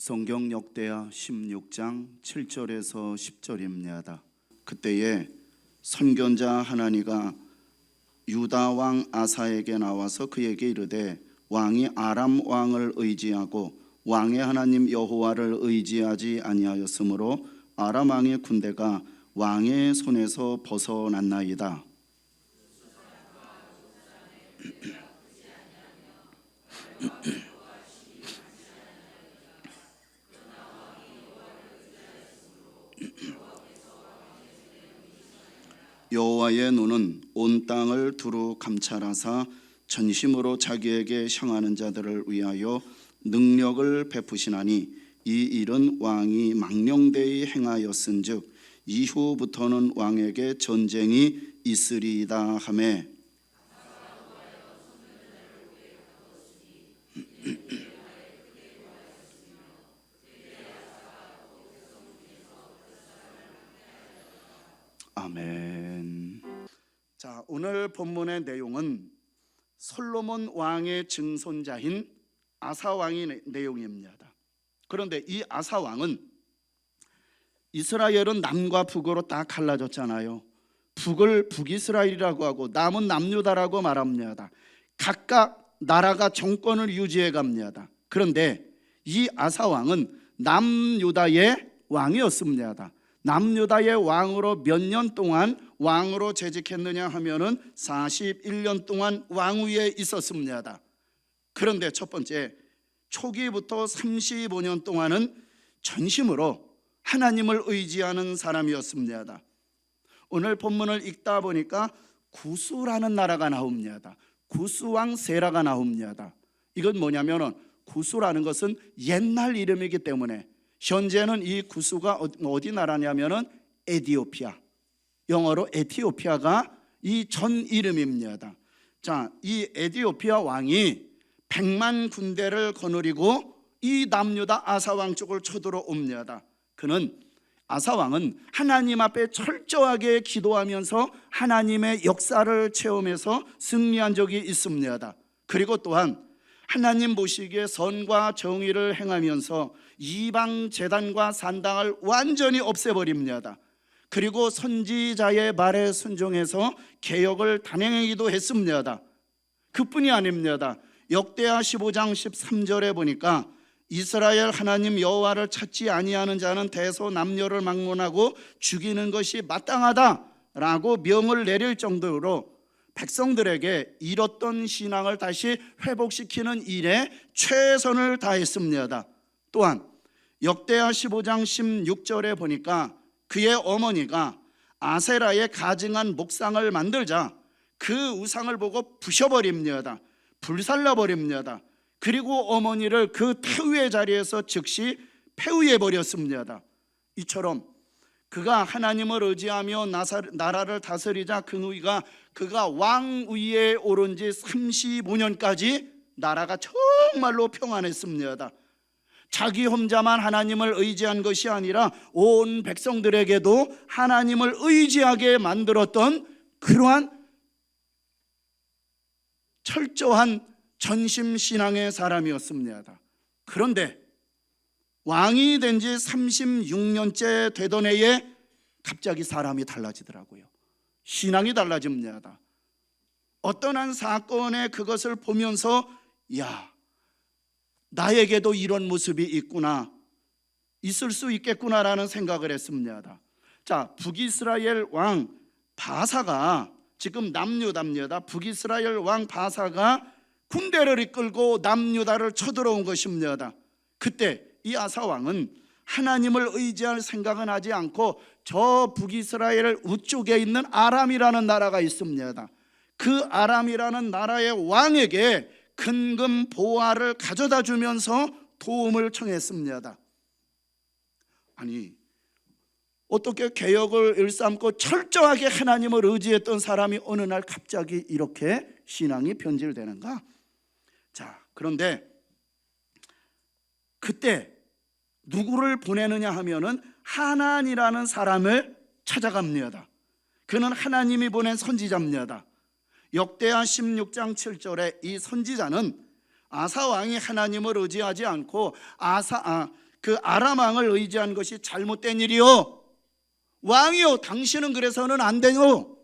성경 역대하 16장 7절에서 10절입니다. 그때에 선견자 하나니가 유다 왕 아사에게 나와서 그에게 이르되 왕이 아람 왕을 의지하고 왕의 하나님 여호와를 의지하지 아니하였으므로 아람 왕의 군대가 왕의 손에서 벗어났나이다. 여호와의 눈은 온 땅을 두루 감찰하사 전심으로 자기에게 향하는 자들을 위하여 능력을 베푸시나니 이 일은 왕이 망령되이 행하였은즉 이후부터는 왕에게 전쟁이 있으리이다 하매 아멘. 자, 오늘 본문의 내용은 솔로몬 왕의 증손자인 아사 왕의 내용입니다. 그런데 이 아사 왕은 이스라엘은 남과 북으로 딱 갈라졌잖아요. 북을 북이스라엘이라고 하고 남은 남유다라고 말합니다. 각각 나라가 정권을 유지해 갑니다. 그런데 이 아사 왕은 남유다의 왕이었습니다. 남유다의 왕으로 몇 년 동안 왕으로 재직했느냐 하면은 41년 동안 왕위에 있었습니다. 그런데 첫 번째, 초기부터 35년 동안은 전심으로 하나님을 의지하는 사람이었습니다. 오늘 본문을 읽다 보니까 구스라는 나라가 나옵니다. 구스 왕 세라가 나옵니다. 이건 뭐냐면은 구스라는 것은 옛날 이름이기 때문에 현재는 이 구스가 어디 나라냐면은 에티오피아, 영어로 에티오피아가 이 전 이름입니다. 자, 이 에티오피아 왕이 100만 군대를 거느리고 이 남유다 아사 왕 쪽을 쳐들어옵니다. 그는 아사 왕은 하나님 앞에 철저하게 기도하면서 하나님의 역사를 체험해서 승리한 적이 있습니다. 그리고 또한 하나님 보시기에 선과 정의를 행하면서 이방 제단과 산당을 완전히 없애버립니다. 그리고 선지자의 말에 순종해서 개혁을 단행하기도 했습니다. 그뿐이 아닙니다. 역대하 15장 13절에 보니까 이스라엘 하나님 여호와를 찾지 아니하는 자는 대소남녀를 막론하고 죽이는 것이 마땅하다라고 명을 내릴 정도로 백성들에게 잃었던 신앙을 다시 회복시키는 일에 최선을 다했습니다. 또한 역대하 15장 16절에 보니까 그의 어머니가 아세라의 가증한 목상을 만들자 그 우상을 보고 부셔버립니다. 불살라버립니다. 그리고 어머니를 그 폐위의 자리에서 즉시 폐위해버렸습니다. 이처럼 그가 하나님을 의지하며 나라를 다스리자 그가 왕위에 오른 지 35년까지 나라가 정말로 평안했습니다. 자기 혼자만 하나님을 의지한 것이 아니라 온 백성들에게도 하나님을 의지하게 만들었던 그러한 철저한 전심신앙의 사람이었습니다. 그런데 왕이 된 지 36년째 되던 해에 갑자기 사람이 달라지더라고요. 신앙이 달라집니다. 어떤 한 사건에 그것을 보면서 야, 나에게도 이런 모습이 있구나, 있을 수 있겠구나라는 생각을 했습니다. 자, 북이스라엘 왕 바사가 지금 남유다입니다. 북이스라엘 왕 바사가 군대를 이끌고 남유다를 쳐들어온 것입니다. 그때 이 아사 왕은 하나님을 의지할 생각은 하지 않고 저 북이스라엘 우쪽에 있는 아람이라는 나라가 있습니다. 그 아람이라는 나라의 왕에게 근금 보화를 가져다 주면서 도움을 청했습니다. 아니, 어떻게 개혁을 일삼고 철저하게 하나님을 의지했던 사람이 어느 날 갑자기 이렇게 신앙이 변질되는가? 자, 그런데 그때 누구를 보내느냐 하면은 하난이라는 사람을 찾아갑니다. 그는 하나님이 보낸 선지자입니다. 역대하 16장 7절에 이 선지자는 아사 왕이 하나님을 의지하지 않고 그 아람 왕을 의지한 것이 잘못된 일이요, 왕이요 당신은 그래서는 안 되요,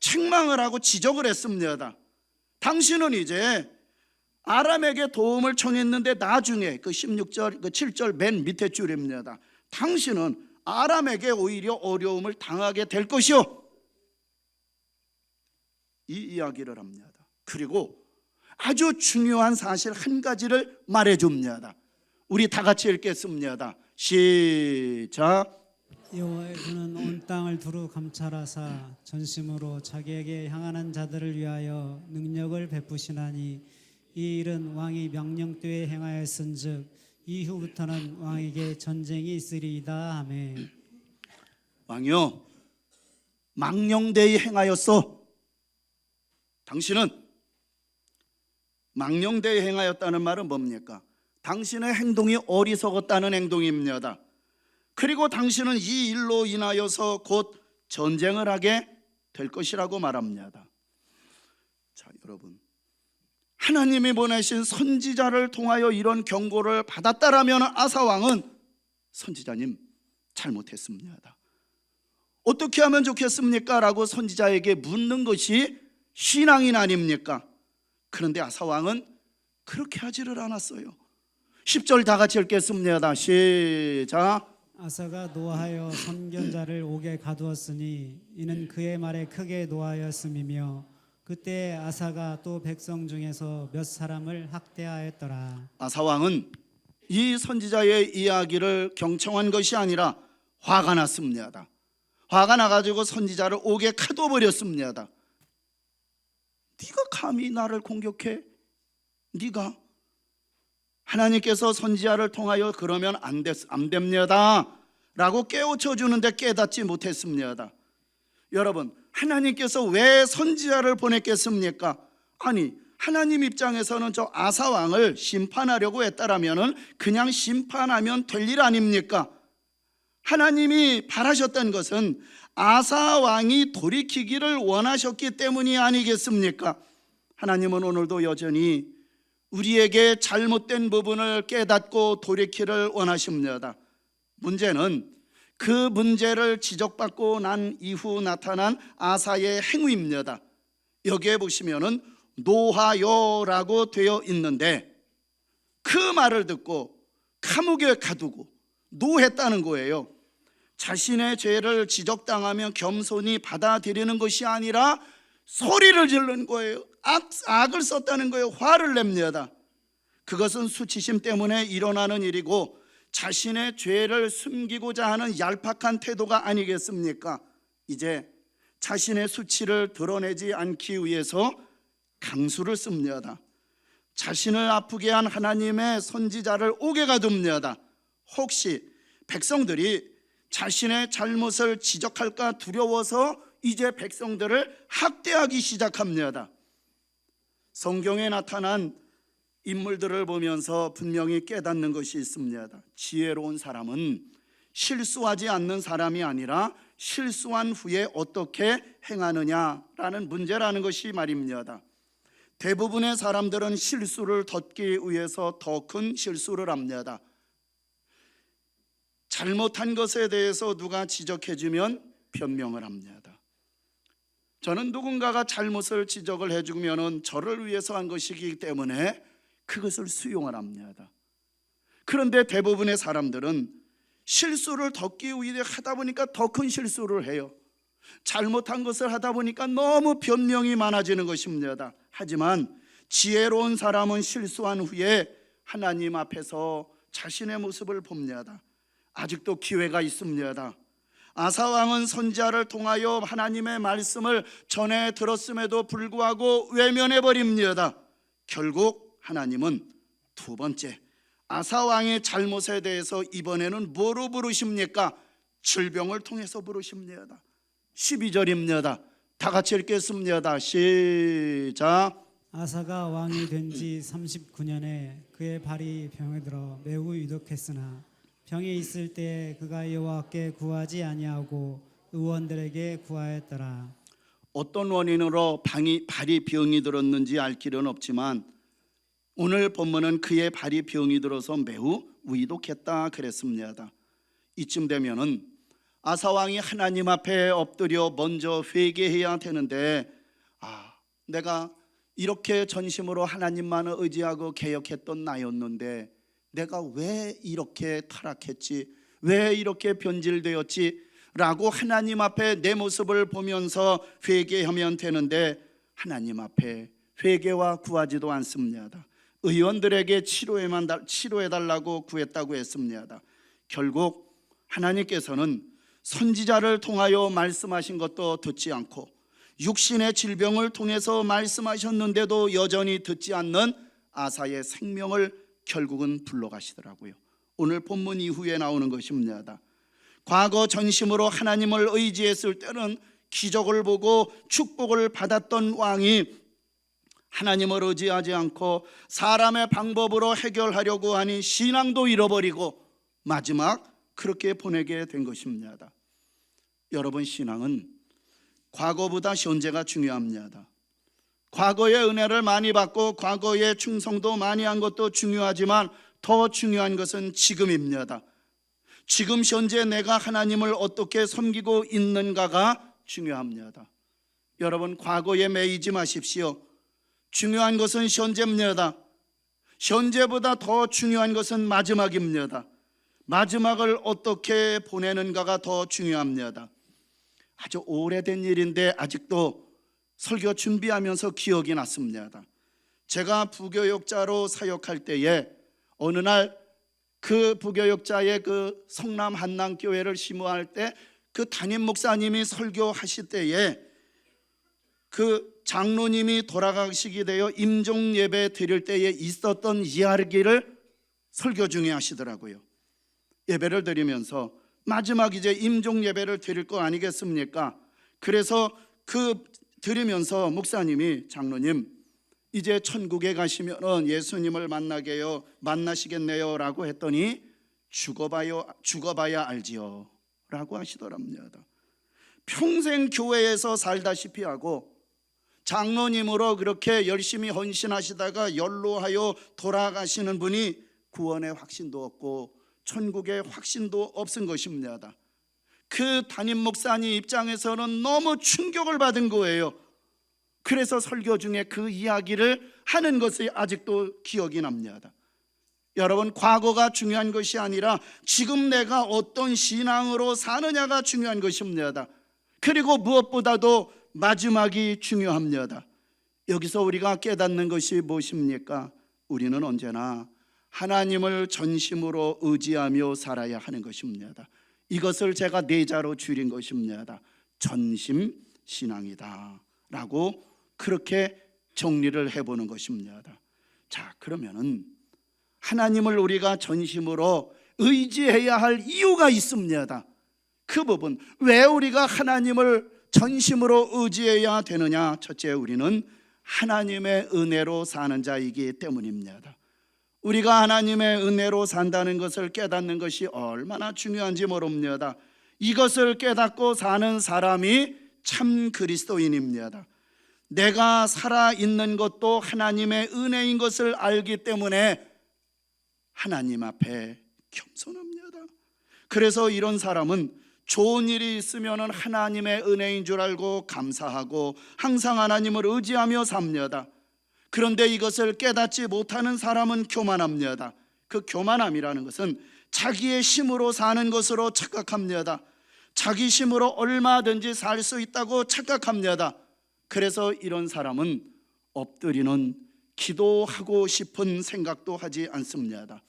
책망을 하고 지적을 했습니다. 당신은 이제 아람에게 도움을 청했는데 나중에 그 16절, 그 7절 맨 밑에 줄입니다. 당신은 아람에게 오히려 어려움을 당하게 될 것이요, 이 이야기를 합니다. 그리고 아주 중요한 사실 한 가지를 말해줍니다. 우리 다 같이 읽겠습니다. 시작. 여호와께서는 온 땅을 두루 감찰하사 전심으로 자기에게 향하는 자들을 위하여 능력을 베푸시나니 이 일은 왕이 명령되에 행하였은즉 이후부터는 왕에게 전쟁이 있으리이다 하매. 왕이요 망령되이 행하였소. 당신은 망령되이 행하였다는 말은 뭡니까? 당신의 행동이 어리석었다는 행동입니다. 그리고 당신은 이 일로 인하여서 곧 전쟁을 하게 될 것이라고 말합니다. 자, 여러분, 하나님이 보내신 선지자를 통하여 이런 경고를 받았다라면 아사 왕은 선지자님 잘못했습니다, 어떻게 하면 좋겠습니까? 라고 선지자에게 묻는 것이 신앙인 아닙니까? 그런데 아사 왕은 그렇게 하지를 않았어요. 10절 다 같이 읽겠습니다. 시작. 아사가 노하여 선견자를 옥에 가두었으니 이는 그의 말에 크게 노하였음이며 그때 아사가 또 백성 중에서 몇 사람을 학대하였더라. 아사 왕은 이 선지자의 이야기를 경청한 것이 아니라 화가 났습니다. 화가 나가지고 선지자를 옥에 가둬버렸습니다. 네가 감히 나를 공격해? 네가? 하나님께서 선지자를 통하여 그러면 안 됩니다 라고 깨우쳐 주는데 깨닫지 못했습니다. 여러분, 하나님께서 왜 선지자를 보냈겠습니까? 아니, 하나님 입장에서는 저 아사 왕을 심판하려고 했다라면 그냥 심판하면 될 일 아닙니까? 하나님이 바라셨던 것은 아사 왕이 돌이키기를 원하셨기 때문이 아니겠습니까? 하나님은 오늘도 여전히 우리에게 잘못된 부분을 깨닫고 돌이키를 원하십니다. 문제는 그 문제를 지적받고 난 이후 나타난 아사의 행위입니다. 여기에 보시면은 노하여라고 되어 있는데 그 말을 듣고 감옥에 가두고 노했다는 거예요. 자신의 죄를 지적당하면 겸손히 받아들이는 것이 아니라 소리를 지르는 거예요. 악을 썼다는 거예요. 화를 냅니다. 그것은 수치심 때문에 일어나는 일이고 자신의 죄를 숨기고자 하는 얄팍한 태도가 아니겠습니까? 이제 자신의 수치를 드러내지 않기 위해서 강수를 씁니다. 자신을 아프게 한 하나님의 선지자를 옥에 가둡니다. 혹시 백성들이 자신의 잘못을 지적할까 두려워서 이제 백성들을 학대하기 시작합니다. 성경에 나타난 인물들을 보면서 분명히 깨닫는 것이 있습니다. 지혜로운 사람은 실수하지 않는 사람이 아니라 실수한 후에 어떻게 행하느냐라는 문제라는 것이 말입니다. 대부분의 사람들은 실수를 덮기 위해서 더 큰 실수를 합니다. 잘못한 것에 대해서 누가 지적해주면 변명을 합니다. 저는 누군가가 잘못을 지적을 해주면 저를 위해서 한 것이기 때문에 그것을 수용을 합니다. 그런데 대부분의 사람들은 실수를 덮기 위해 하다 보니까 더 큰 실수를 해요. 잘못한 것을 하다 보니까 너무 변명이 많아지는 것입니다. 하지만 지혜로운 사람은 실수한 후에 하나님 앞에서 자신의 모습을 봅니다. 아직도 기회가 있습니다. 아사 왕은 선지자를 통하여 하나님의 말씀을 전해 들었음에도 불구하고 외면해 버립니다. 결국 하나님은 두 번째 아사 왕의 잘못에 대해서 이번에는 뭐로 부르십니까? 질병을 통해서 부르십니다. 12절입니다. 다 같이 읽겠습니다. 시작. 아사가 왕이 된 지 39년에 그의 발이 병에 들어 매우 유독했으나 병이 있을 때 그가 여호와께 구하지 아니하고 의원들에게 구하였더라. 어떤 원인으로 발이 병이 들었는지 알 길은 없지만 오늘 본문은 그의 발이 병이 들어서 매우 위독했다 그랬습니다. 이쯤 되면은 아사 왕이 하나님 앞에 엎드려 먼저 회개해야 되는데, 내가 이렇게 전심으로 만을 의지하고 개혁했던 나였는데 내가 왜 이렇게 타락했지, 왜 이렇게 변질되었지 라고 하나님 앞에 내 모습을 보면서 회개하면 되는데, 하나님 앞에 회개와 구하지도 않습니다. 의원들에게 치료해달라고 구했다고 했습니다. 결국 하나님께서는 선지자를 통하여 말씀하신 것도 듣지 않고 육신의 질병을 통해서 말씀하셨는데도 여전히 듣지 않는 아사의 생명을 결국은 불러가시더라고요. 오늘 본문 이후에 나오는 것입니다. 과거 전심으로 하나님을 의지했을 때는 기적을 보고 축복을 받았던 왕이 하나님을 의지하지 않고 사람의 방법으로 해결하려고 하니 신앙도 잃어버리고 마지막 그렇게 보내게 된 것입니다. 여러분, 신앙은 과거보다 현재가 중요합니다. 과거의 은혜를 많이 받고 과거의 충성도 많이 한 것도 중요하지만 더 중요한 것은 지금입니다. 지금 현재 내가 하나님을 어떻게 섬기고 있는가가 중요합니다. 여러분, 과거에 매이지 마십시오. 중요한 것은 현재입니다. 현재보다 더 중요한 것은 마지막입니다. 마지막을 어떻게 보내는가가 더 중요합니다. 아주 오래된 일인데 아직도 설교 준비하면서 기억이 났습니다. 제가 부교육자로 사역할 때에 어느 날 그 부교육자의 그 성남 한남교회를 심호할 때 그 담임 목사님이 설교하실 때에 그 장로님이 돌아가시게 되어 임종 예배 드릴 때에 있었던 이야기를 설교 중에 하시더라고요. 예배를 드리면서 마지막 이제 임종 예배를 드릴 거 아니겠습니까? 그래서 그 드리면서 목사님이, 장로님, 이제 천국에 가시면 예수님을 만나시겠네요 라고 했더니 죽어봐야 알지요 라고 하시더랍니다. 평생 교회에서 살다시피 하고 장로님으로 그렇게 열심히 헌신하시다가 연로하여 돌아가시는 분이 구원의 확신도 없고 천국의 확신도 없은 것입니다. 그 담임 목사님 입장에서는 너무 충격을 받은 거예요. 그래서 설교 중에 그 이야기를 하는 것이 아직도 기억이 납니다. 여러분, 과거가 중요한 것이 아니라 지금 내가 어떤 신앙으로 사느냐가 중요한 것입니다. 그리고 무엇보다도 마지막이 중요합니다. 여기서 우리가 깨닫는 것이 무엇입니까? 우리는 언제나 하나님을 전심으로 의지하며 살아야 하는 것입니다. 이것을 제가 4자로 줄인 것입니다. 전심신앙이다 라고 그렇게 정리를 해보는 것입니다. 자, 그러면은 하나님을 우리가 전심으로 의지해야 할 이유가 있습니다. 그 부분, 왜 우리가 하나님을 전심으로 의지해야 되느냐? 첫째, 우리는 하나님의 은혜로 사는 자이기 때문입니다. 우리가 하나님의 은혜로 산다는 것을 깨닫는 것이 얼마나 중요한지 모릅니다. 이것을 깨닫고 사는 사람이 참 그리스도인입니다. 내가 살아있는 것도 하나님의 은혜인 것을 알기 때문에 하나님 앞에 겸손합니다. 그래서 이런 사람은 좋은 일이 있으면 하나님의 은혜인 줄 알고 감사하고 항상 하나님을 의지하며 삽니다. 그런데 이것을 깨닫지 못하는 사람은 교만합니다. 그 교만함이라는 것은 자기의 힘으로 사는 것으로 착각합니다. 자기 힘으로 얼마든지 살 수 있다고 착각합니다. 그래서 이런 사람은 엎드리는 기도하고 싶은 생각도 하지 않습니다.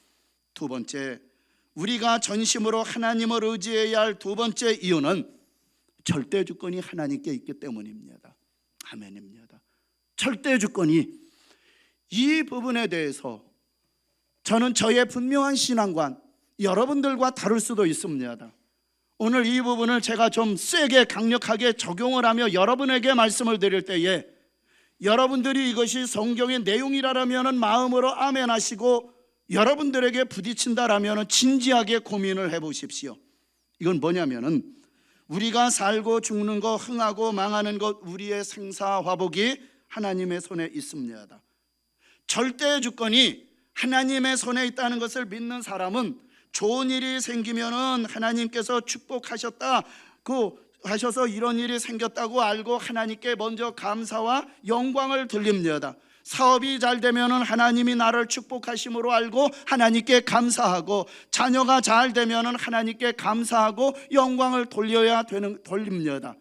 두 번째, 우리가 전심으로 하나님을 의지해야 할 두 번째 이유는 절대 주권이 하나님께 있기 때문입니다. 아멘입니다. 절대 주권이, 이 부분에 대해서 저는 저의 분명한 신앙관, 여러분들과 다를 수도 있습니다. 오늘 이 부분을 제가 좀 세게 강력하게 적용을 하며 여러분에게 말씀을 드릴 때에 여러분들이 이것이 성경의 내용이라면 마음으로 아멘 하시고, 여러분들에게 부딪힌다라면 진지하게 고민을 해보십시오. 이건 뭐냐면은 우리가 살고 죽는 것, 흥하고 망하는 것, 우리의 생사화복이 하나님의 손에 있습니다. 절대 주권이 하나님의 손에 있다는 것을 믿는 사람은 좋은 일이 생기면은 하나님께서 축복하셨다 하셔서 이런 일이 생겼다고 알고 하나님께 먼저 감사와 영광을 돌립니다. 사업이 잘 되면은 하나님이 나를 축복하심으로 알고 하나님께 감사하고, 자녀가 잘 되면은 하나님께 감사하고 영광을 돌립니다.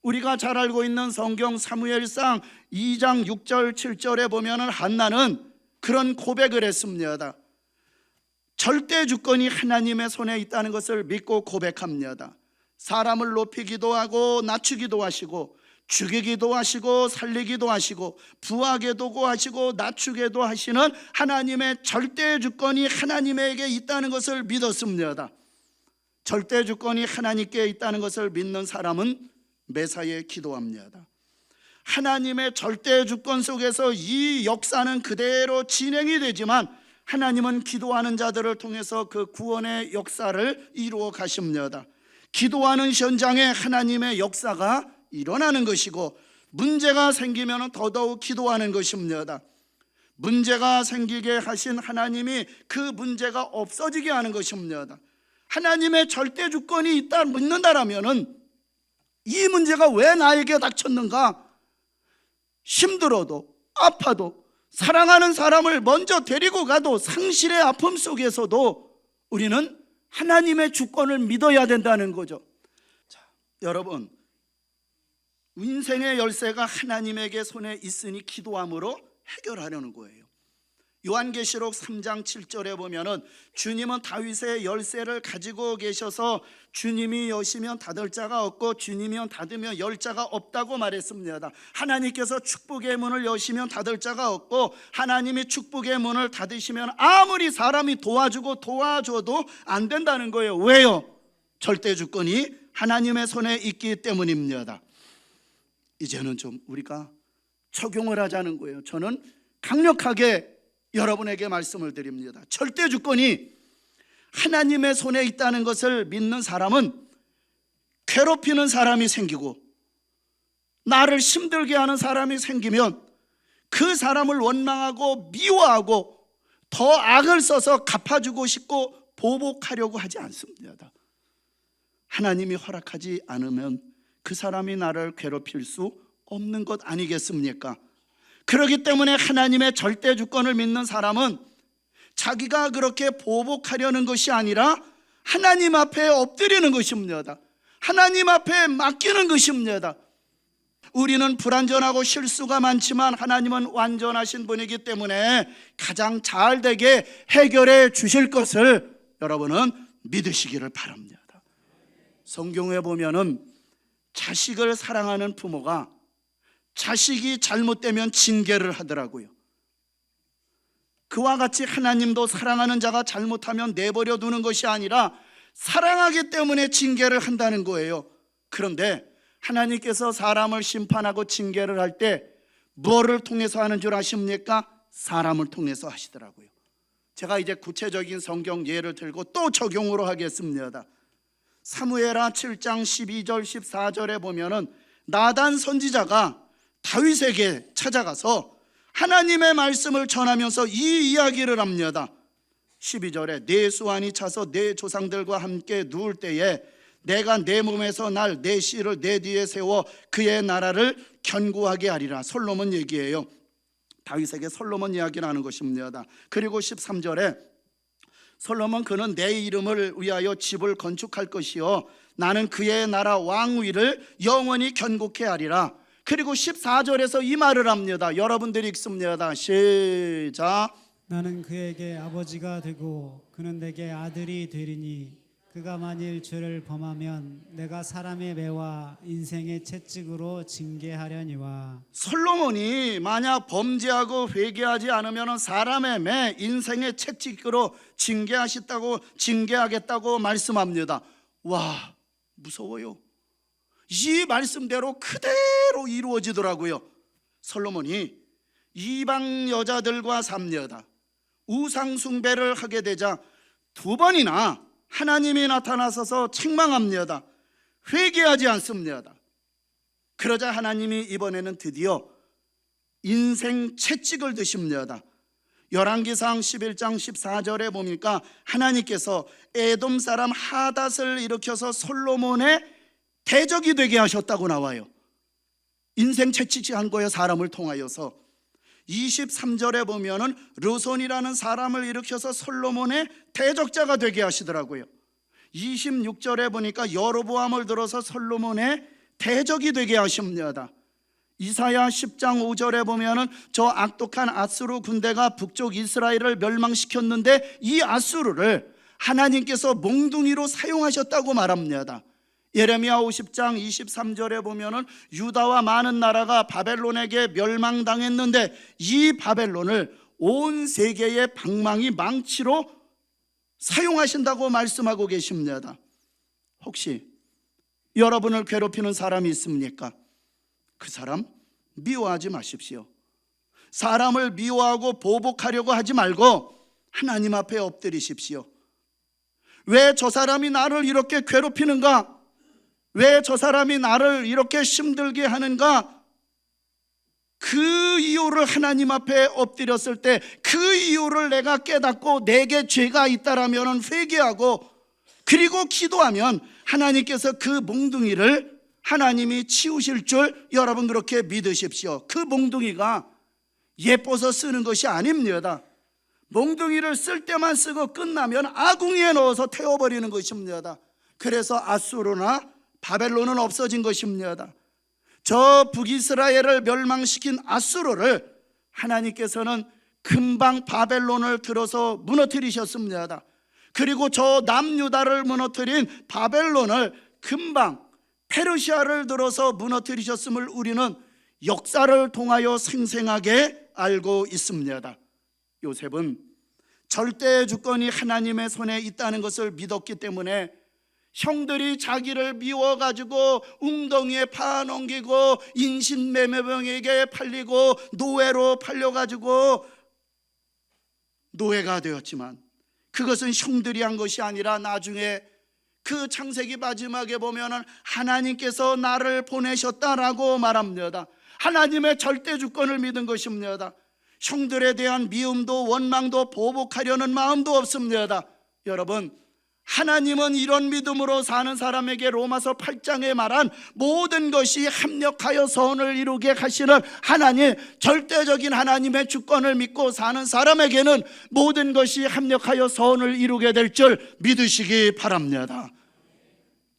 우리가 잘 알고 있는 성경 사무엘상 2장 6절 7절에 보면은 한나는 그런 고백을 했습니다. 절대 주권이 하나님의 손에 있다는 것을 믿고 고백합니다. 사람을 높이기도 하고 낮추기도 하시고, 죽이기도 하시고 살리기도 하시고, 부하게도 하시고 낮추게도 하시는 하나님의 절대 주권이 하나님에게 있다는 것을 믿었습니다. 절대 주권이 하나님께 있다는 것을 믿는 사람은 매사에 기도합니다. 하나님의 절대 주권 속에서 이 역사는 그대로 진행이 되지만 하나님은 기도하는 자들을 통해서 그 구원의 역사를 이루어 가십니다. 기도하는 현장에 하나님의 역사가 일어나는 것이고, 문제가 생기면 더더욱 기도하는 것입니다. 문제가 생기게 하신 하나님이 그 문제가 없어지게 하는 것입니다. 하나님의 절대 주권이 있다 믿는다라면은 이 문제가 왜 나에게 닥쳤는가? 힘들어도 아파도 사랑하는 사람을 먼저 데리고 가도 상실의 아픔 속에서도 우리는 하나님의 주권을 믿어야 된다는 거죠. 자, 여러분, 인생의 열쇠가 하나님에게 손에 있으니 기도함으로 해결하려는 거예요. 요한계시록 3장 7절에 보면은 주님은 다윗의 열쇠를 가지고 계셔서 주님이 여시면 닫을 자가 없고 주님이 닫으면 열 자가 없다고 말했습니다. 하나님께서 축복의 문을 여시면 닫을 자가 없고, 하나님이 축복의 문을 닫으시면 아무리 사람이 도와줘도 안 된다는 거예요. 왜요? 절대 주권이 하나님의 손에 있기 때문입니다. 이제는 좀 우리가 적용을 하자는 거예요. 저는 강력하게 여러분에게 말씀을 드립니다. 절대 주권이 하나님의 손에 있다는 것을 믿는 사람은 괴롭히는 사람이 생기고, 나를 힘들게 하는 사람이 생기면 그 사람을 원망하고 미워하고 더 악을 써서 갚아주고 싶고 보복하려고 하지 않습니다. 하나님이 허락하지 않으면 그 사람이 나를 괴롭힐 수 없는 것 아니겠습니까? 그렇기 때문에 하나님의 절대 주권을 믿는 사람은 자기가 그렇게 보복하려는 것이 아니라 하나님 앞에 엎드리는 것입니다. 하나님 앞에 맡기는 것입니다. 우리는 불완전하고 실수가 많지만 하나님은 완전하신 분이기 때문에 가장 잘 되게 해결해 주실 것을 여러분은 믿으시기를 바랍니다. 성경에 보면은 자식을 사랑하는 부모가 자식이 잘못되면 징계를 하더라고요. 그와 같이 하나님도 사랑하는 자가 잘못하면 내버려 두는 것이 아니라 사랑하기 때문에 징계를 한다는 거예요. 그런데 하나님께서 사람을 심판하고 징계를 할 때 뭐를 통해서 하는 줄 아십니까? 사람을 통해서 하시더라고요. 제가 이제 구체적인 성경 예를 들고 또 적용으로 하겠습니다. 사무엘하 7장 12절 14절에 보면은 나단 선지자가 다윗에게 찾아가서 하나님의 말씀을 전하면서 이 이야기를 합니다. 12절에 내 수완이 차서 내 조상들과 함께 누울 때에 내가 내 몸에서 날 내 씨를 내 뒤에 세워 그의 나라를 견고하게 하리라. 솔로몬 얘기예요. 다윗에게 솔로몬 이야기를 하는 것입니다. 그리고 13절에 솔로몬 그는 내 이름을 위하여 집을 건축할 것이요 나는 그의 나라 왕위를 영원히 견고케 하리라. 그리고 14절에서 이 말을 합니다. 여러분들이 읽습니다. 시작. 나는 그에게 아버지가 되고 그는 내게 아들이 되리니 그가 만일 죄를 범하면 내가 사람의 매와 인생의 채찍으로 징계하려니와. 솔로몬이 만약 범죄하고 회개하지 않으면 사람의 매 인생의 채찍으로 징계하겠다고 말씀합니다. 와, 무서워요. 이 말씀대로 그대로 이루어지더라고요. 솔로몬이 이방 여자들과 삽니다. 우상 숭배를 하게 되자 2번이나 하나님이 나타나셔서 책망합니다. 회개하지 않습니다. 그러자 하나님이 이번에는 드디어 인생 채찍을 드십니다. 열왕기상 11장 14절에 보니까 하나님께서 에돔 사람 하닷을 일으켜서 솔로몬의 대적이 되게 하셨다고 나와요. 인생 채찍질한 거예요, 사람을 통하여서. 23절에 보면은 르손이라는 사람을 일으켜서 솔로몬의 대적자가 되게 하시더라고요. 26절에 보니까 여로보암을 들어서 솔로몬의 대적이 되게 하십니다. 이사야 10장 5절에 보면은 저 악독한 아수르 군대가 북쪽 이스라엘을 멸망시켰는데 이 아수르를 하나님께서 몽둥이로 사용하셨다고 말합니다. 예레미야 50장 23절에 보면은 유다와 많은 나라가 바벨론에게 멸망당했는데 이 바벨론을 온 세계의 방망이 망치로 사용하신다고 말씀하고 계십니다. 혹시 여러분을 괴롭히는 사람이 있습니까? 그 사람 미워하지 마십시오. 사람을 미워하고 보복하려고 하지 말고 하나님 앞에 엎드리십시오. 왜 저 사람이 나를 이렇게 괴롭히는가? 왜 저 사람이 나를 이렇게 힘들게 하는가? 그 이유를 하나님 앞에 엎드렸을 때 그 이유를 내가 깨닫고 내게 죄가 있다라면 회개하고 그리고 기도하면 하나님께서 그 몽둥이를 하나님이 치우실 줄 여러분 그렇게 믿으십시오. 그 몽둥이가 예뻐서 쓰는 것이 아닙니다. 몽둥이를 쓸 때만 쓰고 끝나면 아궁이에 넣어서 태워버리는 것입니다. 그래서 아수르나 바벨론은 없어진 것입니다. 저 북이스라엘을 멸망시킨 아수르를 하나님께서는 금방 바벨론을 들어서 무너뜨리셨습니다. 그리고 저 남유다를 무너뜨린 바벨론을 금방 페르시아를 들어서 무너뜨리셨음을 우리는 역사를 통하여 생생하게 알고 있습니다. 요셉은 절대 주권이 하나님의 손에 있다는 것을 믿었기 때문에 형들이 자기를 미워가지고 웅덩이에 파넘기고 인신매매병에게 팔리고 노예로 팔려가지고 노예가 되었지만 그것은 형들이 한 것이 아니라 나중에 그 창세기 마지막에 보면은 하나님께서 나를 보내셨다라고 말합니다. 하나님의 절대 주권을 믿은 것입니다. 형들에 대한 미움도 원망도 보복하려는 마음도 없습니다. 여러분, 하나님은 이런 믿음으로 사는 사람에게 로마서 8장에 말한 모든 것이 합력하여 선을 이루게 하시는 하나님, 절대적인 하나님의 주권을 믿고 사는 사람에게는 모든 것이 합력하여 선을 이루게 될 줄 믿으시기 바랍니다.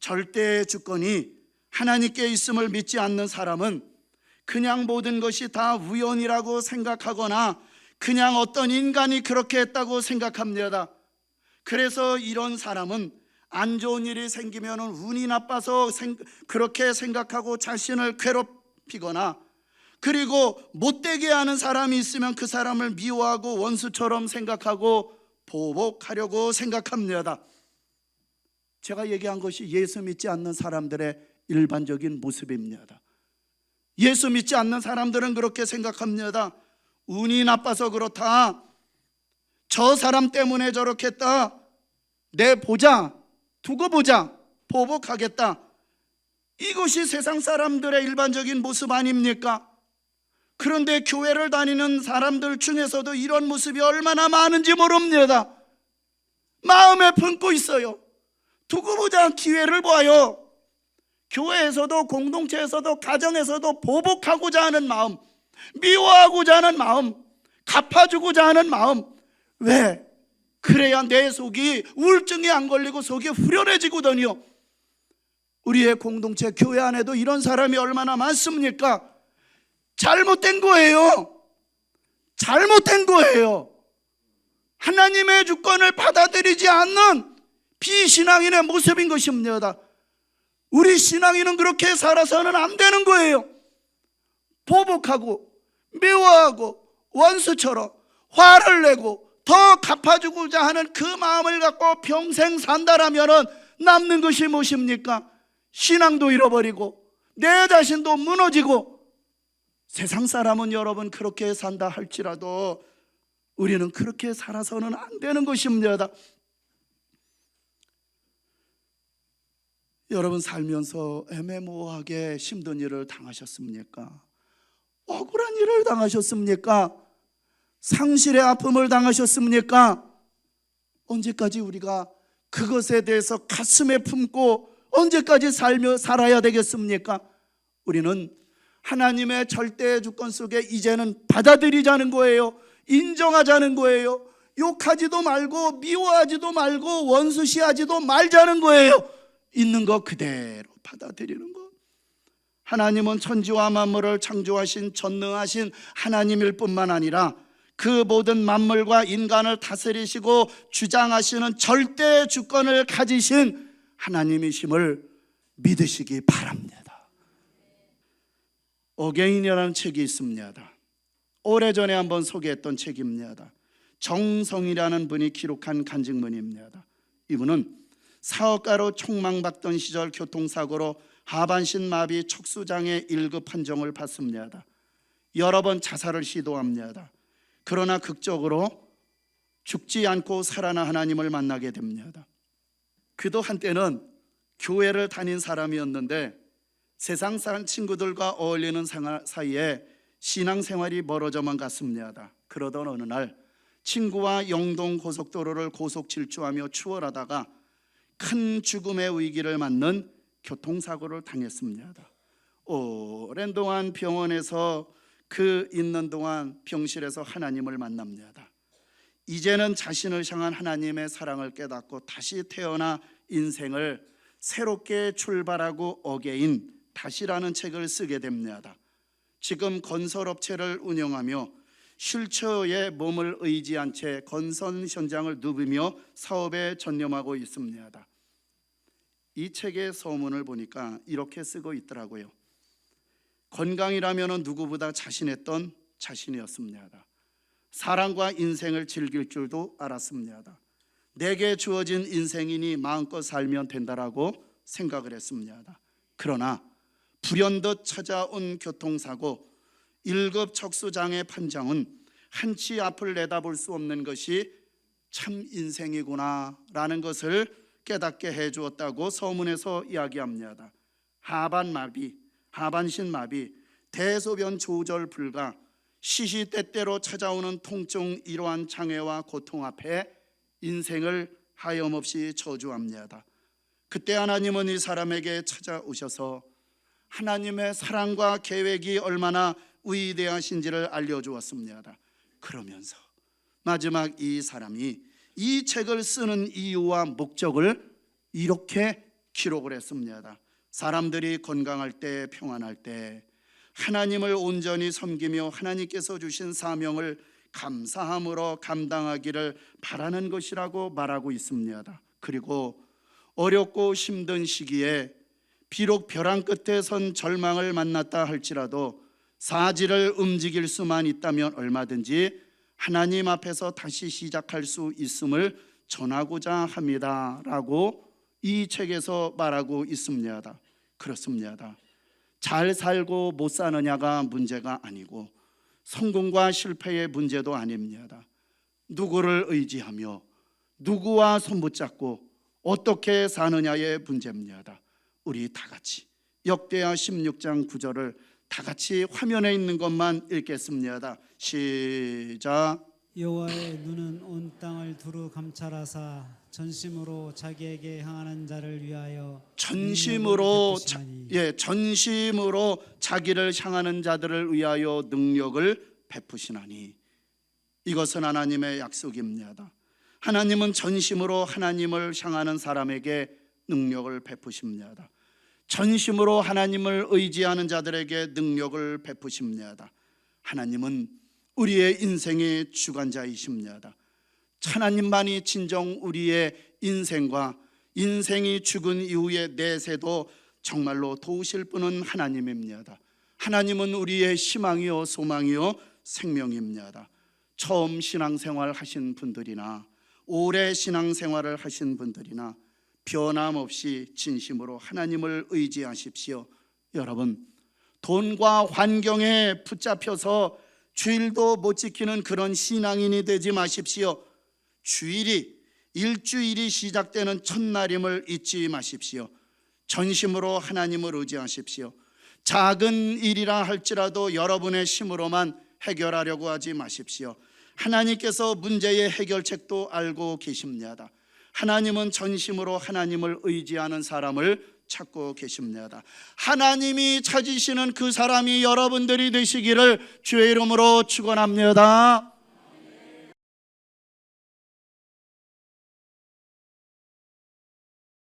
절대 주권이 하나님께 있음을 믿지 않는 사람은 그냥 모든 것이 다 우연이라고 생각하거나 그냥 어떤 인간이 그렇게 했다고 생각합니다. 그래서 이런 사람은 안 좋은 일이 생기면 운이 나빠서 그렇게 생각하고 자신을 괴롭히거나 그리고 못되게 하는 사람이 있으면 그 사람을 미워하고 원수처럼 생각하고 보복하려고 생각합니다. 제가 얘기한 것이 예수 믿지 않는 사람들의 일반적인 모습입니다. 예수 믿지 않는 사람들은 그렇게 생각합니다. 운이 나빠서 그렇다. 저 사람 때문에 저렇게 했다. 내 보자, 두고 보자, 보복하겠다. 이것이 세상 사람들의 일반적인 모습 아닙니까? 그런데 교회를 다니는 사람들 중에서도 이런 모습이 얼마나 많은지 모릅니다. 마음에 품고 있어요. 두고 보자 기회를 봐요. 교회에서도 공동체에서도 가정에서도 보복하고자 하는 마음, 미워하고자 하는 마음, 갚아주고자 하는 마음. 왜? 그래야 내 속이 우울증에 안 걸리고 속이 후련해지거든요. 우리의 공동체 교회 안에도 이런 사람이 얼마나 많습니까? 잘못된 거예요. 잘못된 거예요. 하나님의 주권을 받아들이지 않는 비신앙인의 모습인 것입니다. 우리 신앙인은 그렇게 살아서는 안 되는 거예요. 보복하고 미워하고 원수처럼 화를 내고 더 갚아주고자 하는 그 마음을 갖고 평생 산다라면 남는 것이 무엇입니까? 신앙도 잃어버리고 내 자신도 무너지고. 세상 사람은 여러분 그렇게 산다 할지라도 우리는 그렇게 살아서는 안 되는 것입니다. 여러분 살면서 애매모호하게 힘든 일을 당하셨습니까? 억울한 일을 당하셨습니까? 상실의 아픔을 당하셨습니까? 언제까지 우리가 그것에 대해서 가슴에 품고 언제까지 살아야 되겠습니까? 우리는 하나님의 절대 주권 속에 이제는 받아들이자는 거예요. 인정하자는 거예요. 욕하지도 말고 미워하지도 말고 원수시하지도 말자는 거예요. 있는 거 그대로 받아들이는 거. 하나님은 천지와 만물을 창조하신 전능하신 하나님일 뿐만 아니라 그 모든 만물과 인간을 다스리시고 주장하시는 절대 주권을 가지신 하나님이심을 믿으시기 바랍니다. 어게인이라는 책이 있습니다. 오래전에 한번 소개했던 책입니다. 정성이라는 분이 기록한 간증문입니다. 이분은 사업가로 촉망받던 시절 교통사고로 하반신 마비 척수장애 1급 판정을 받습니다. 여러 번 자살을 시도합니다. 그러나 극적으로 죽지 않고 살아나 하나님을 만나게 됩니다. 그도 한때는 교회를 다닌 사람이었는데 세상 사람 친구들과 어울리는 사이에 신앙생활이 멀어져만 갔습니다. 그러던 어느 날 친구와 영동 고속도로를 고속 질주하며 추월하다가 큰 죽음의 위기를 맞는 교통사고를 당했습니다. 오랜 동안 병원에서 있는 동안 병실에서 하나님을 만납니다. 이제는 자신을 향한 하나님의 사랑을 깨닫고 다시 태어나 인생을 새롭게 출발하고 어게인 다시라는 책을 쓰게 됩니다. 지금 건설업체를 운영하며 휠체어에 몸을 의지한 채 건설 현장을 누비며 사업에 전념하고 있습니다. 이 책의 서문을 보니까 이렇게 쓰고 있더라고요. 건강이라면 누구보다 자신했던 자신이었습니다. 사랑과 인생을 즐길 줄도 알았습니다. 내게 주어진 인생이니 마음껏 살면 된다라고 생각을 했습니다. 그러나 불현듯 찾아온 교통사고 1급 척수장애 판정은 한치 앞을 내다볼 수 없는 것이 참 인생이구나 라는 것을 깨닫게 해주었다고 서문에서 이야기합니다. 하반신 마비, 대소변 조절 불가, 시시때때로 찾아오는 통증 이러한 장애와 고통 앞에 인생을 하염없이 저주합니다. 그때 하나님은 이 사람에게 찾아오셔서 하나님의 사랑과 계획이 얼마나 위대하신지를 알려주었습니다. 그러면서 마지막 이 사람이 이 책을 쓰는 이유와 목적을 이렇게 기록을 했습니다. 사람들이 건강할 때, 평안할 때 하나님을 온전히 섬기며 하나님께서 주신 사명을 감사함으로 감당하기를 바라는 것이라고 말하고 있습니다. 그리고 어렵고 힘든 시기에 비록 벼랑 끝에 선 절망을 만났다 할지라도 사지를 움직일 수만 있다면 얼마든지 하나님 앞에서 다시 시작할 수 있음을 전하고자 합니다 라고 이 책에서 말하고 있습니다. 그렇습니다. 잘 살고 못 사느냐가 문제가 아니고 성공과 실패의 문제도 아닙니다. 누구를 의지하며 누구와 손붙잡고 어떻게 사느냐의 문제입니다. 우리 다 같이 역대하 16장 9절을 다 같이 화면에 있는 것만 읽겠습니다. 시작. 여호와의 눈은 온 땅을 두루 감찰하사 전심으로 자기에게 향하는 자를 위하여 전심으로 자기를 향하는 자들을 위하여 능력을 베푸시나니. 이것은 하나님의 약속입니다. 하나님은 전심으로 하나님을 향하는 사람에게 능력을 베푸십니다. 전심으로 하나님을 의지하는 자들에게 능력을 베푸십니다. 하나님은 우리의 인생의 주관자이십니다. 하나님만이 진정 우리의 인생과 인생이 죽은 이후의 내세도 정말로 도우실 분은 하나님입니다. 하나님은 우리의 희망이요 소망이요 생명입니다. 처음 신앙생활 하신 분들이나 오래 신앙생활을 하신 분들이나 변함없이 진심으로 하나님을 의지하십시오. 여러분, 돈과 환경에 붙잡혀서 주일도 못 지키는 그런 신앙인이 되지 마십시오. 일주일이 시작되는 첫날임을 잊지 마십시오. 전심으로 하나님을 의지하십시오. 작은 일이라 할지라도 여러분의 힘으로만 해결하려고 하지 마십시오. 하나님께서 문제의 해결책도 알고 계십니다. 하나님은 전심으로 하나님을 의지하는 사람을 찾고 계십니다. 하나님이 찾으시는 그 사람이 여러분들이 되시기를 주의 이름으로 축원합니다.